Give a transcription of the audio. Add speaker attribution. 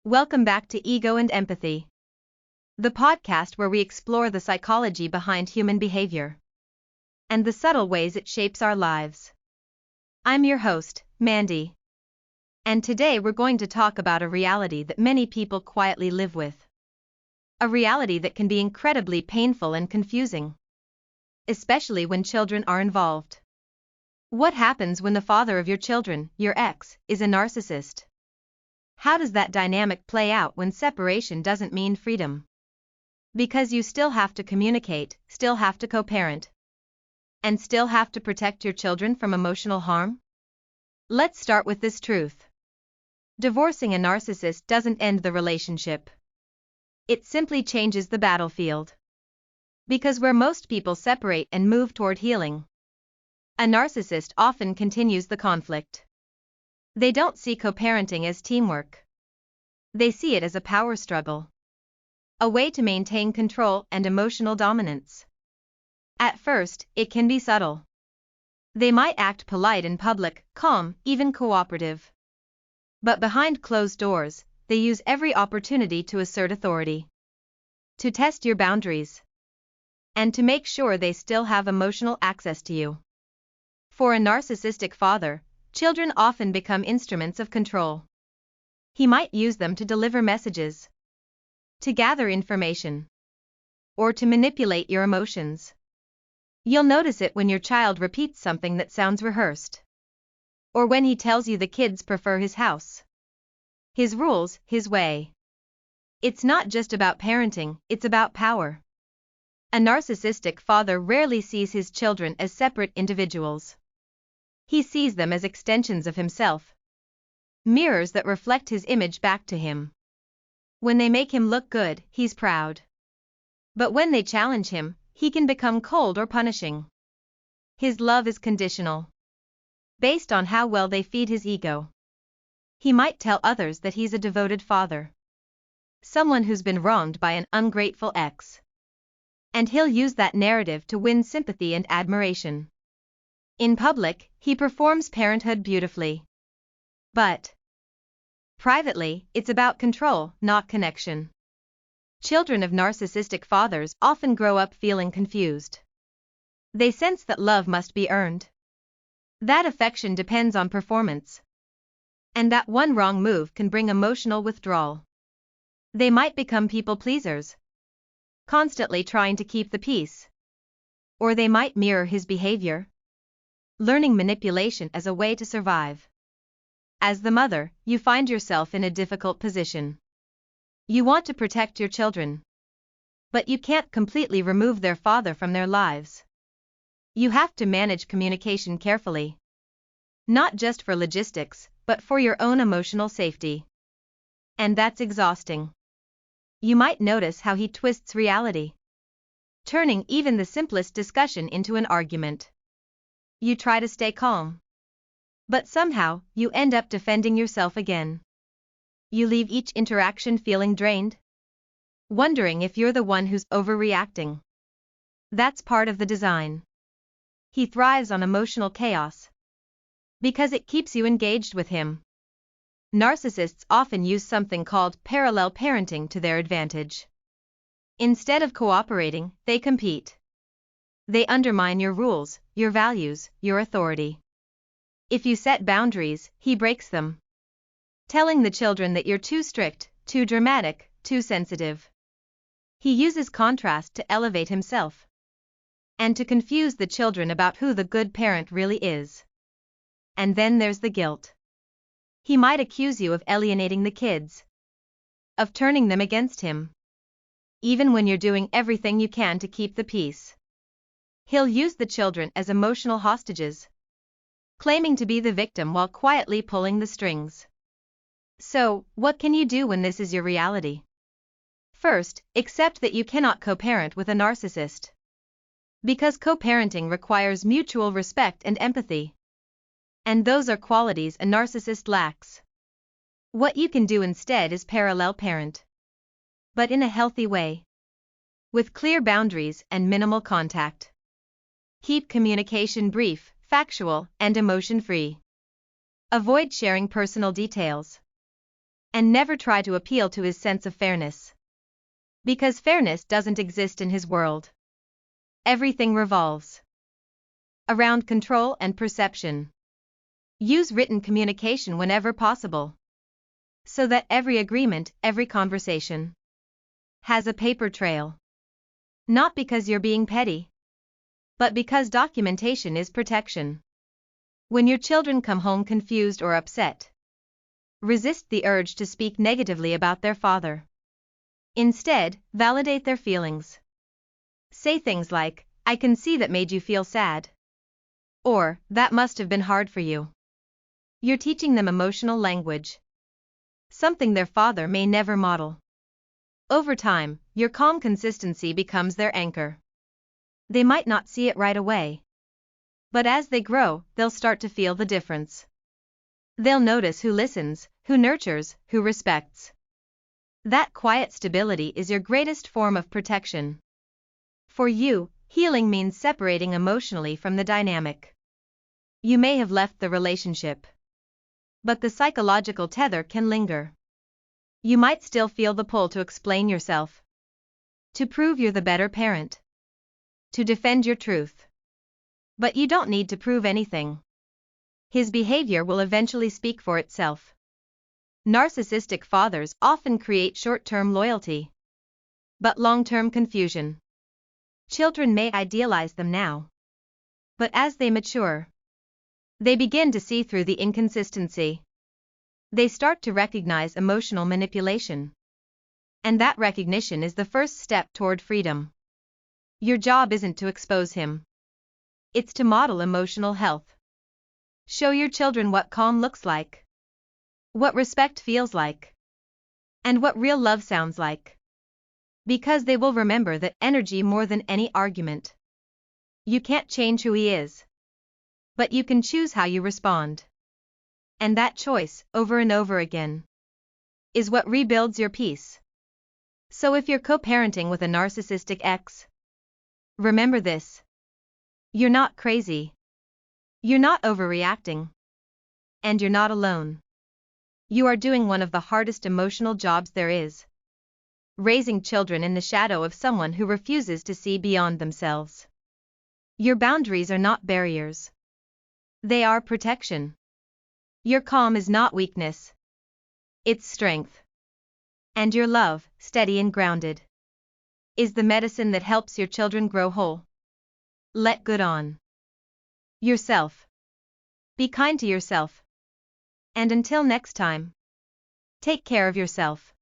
Speaker 1: Welcome back to Ego and Empathy, the podcast where we explore the psychology behind human behavior and the subtle ways it shapes our lives. I'm your host, Mandy, and today we're going to talk about a reality that many people quietly live with. A reality that can be incredibly painful and confusing, especially when children are involved. What happens when the father of your children, your ex, is a narcissist? How does that dynamic play out when separation doesn't mean freedom? Because you still have to communicate, still have to co-parent, and still have to protect your children from emotional harm? Let's start with this truth. Divorcing a narcissist doesn't end the relationship. It simply changes the battlefield. Because where most people separate and move toward healing, a narcissist often continues the conflict. They don't see co-parenting as teamwork. They see it as a power struggle, a way to maintain control and emotional dominance. At first, it can be subtle. They might act polite in public, calm, even cooperative. But behind closed doors, they use every opportunity to assert authority, to test your boundaries, and to make sure they still have emotional access to you. For a narcissistic father, children often become instruments of control. He might use them to deliver messages, to gather information, or to manipulate your emotions. You'll notice it when your child repeats something that sounds rehearsed, or when he tells you the kids prefer his house, his rules, his way. It's not just about parenting, it's about power. A narcissistic father rarely sees his children as separate individuals. He sees them as extensions of himself, mirrors that reflect his image back to him. When they make him look good, he's proud. But when they challenge him, he can become cold or punishing. His love is conditional, based on how well they feed his ego. He might tell others that he's a devoted father, someone who's been wronged by an ungrateful ex. And he'll use that narrative to win sympathy and admiration. In public, he performs parenthood beautifully. But privately, it's about control, not connection. Children of narcissistic fathers often grow up feeling confused. They sense that love must be earned, that affection depends on performance, and that one wrong move can bring emotional withdrawal. They might become people pleasers, constantly trying to keep the peace. Or they might mirror his behavior, learning manipulation as a way to survive. As the mother, you find yourself in a difficult position. You want to protect your children, but you can't completely remove their father from their lives. You have to manage communication carefully, not just for logistics, but for your own emotional safety. And that's exhausting. You might notice how he twists reality, turning even the simplest discussion into an argument. You try to stay calm, but somehow you end up defending yourself again. You leave each interaction feeling drained, wondering if you're the one who's overreacting. That's part of the design. He thrives on emotional chaos because it keeps you engaged with him. Narcissists often use something called parallel parenting to their advantage. Instead of cooperating, they compete. They undermine your rules, your values, your authority. If you set boundaries, he breaks them, telling the children that you're too strict, too dramatic, too sensitive. He uses contrast to elevate himself and to confuse the children about who the good parent really is. And then there's the guilt. He might accuse you of alienating the kids, of turning them against him, even when you're doing everything you can to keep the peace. He'll use the children as emotional hostages, claiming to be the victim while quietly pulling the strings. So, what can you do when this is your reality? First, accept that you cannot co-parent with a narcissist. Because co-parenting requires mutual respect and empathy. And those are qualities a narcissist lacks. What you can do instead is parallel parent, but in a healthy way, with clear boundaries and minimal contact. Keep communication brief, factual, and emotion-free. Avoid sharing personal details, And never try to appeal to his sense of fairness. Because fairness doesn't exist in his world. Everything revolves around control and perception. Use written communication whenever possible, so that every agreement, every conversation, has a paper trail. Not because you're being petty, but because documentation is protection. When your children come home confused or upset, resist the urge to speak negatively about their father. Instead, validate their feelings. Say things like, "I can see that made you feel sad," or "that must have been hard for you." You're teaching them emotional language, something their father may never model. Over time, your calm consistency becomes their anchor. They might not see it right away, but as they grow, they'll start to feel the difference. They'll notice who listens, who nurtures, who respects. That quiet stability is your greatest form of protection. For you, healing means separating emotionally from the dynamic. You may have left the relationship, but the psychological tether can linger. You might still feel the pull to explain yourself, to prove you're the better parent, to defend your truth. But you don't need to prove anything. His behavior will eventually speak for itself. Narcissistic fathers often create short-term loyalty, but long-term confusion. Children may idealize them now, but as they mature, they begin to see through the inconsistency. They start to recognize emotional manipulation. And that recognition is the first step toward freedom. Your job isn't to expose him. It's to model emotional health. Show your children what calm looks like, what respect feels like, and what real love sounds like. Because they will remember that energy more than any argument. You can't change who he is, but you can choose how you respond. And that choice, over and over again, is what rebuilds your peace. So if you're co-parenting with a narcissistic ex, remember this. You're not crazy. You're not overreacting. And you're not alone. You are doing one of the hardest emotional jobs there is. Raising children in the shadow of someone who refuses to see beyond themselves. Your boundaries are not barriers. They are protection. Your calm is not weakness. It's strength. And your love, steady and grounded, is the medicine that helps your children grow whole. Let good on yourself. Be kind to yourself. And until next time, take care of yourself.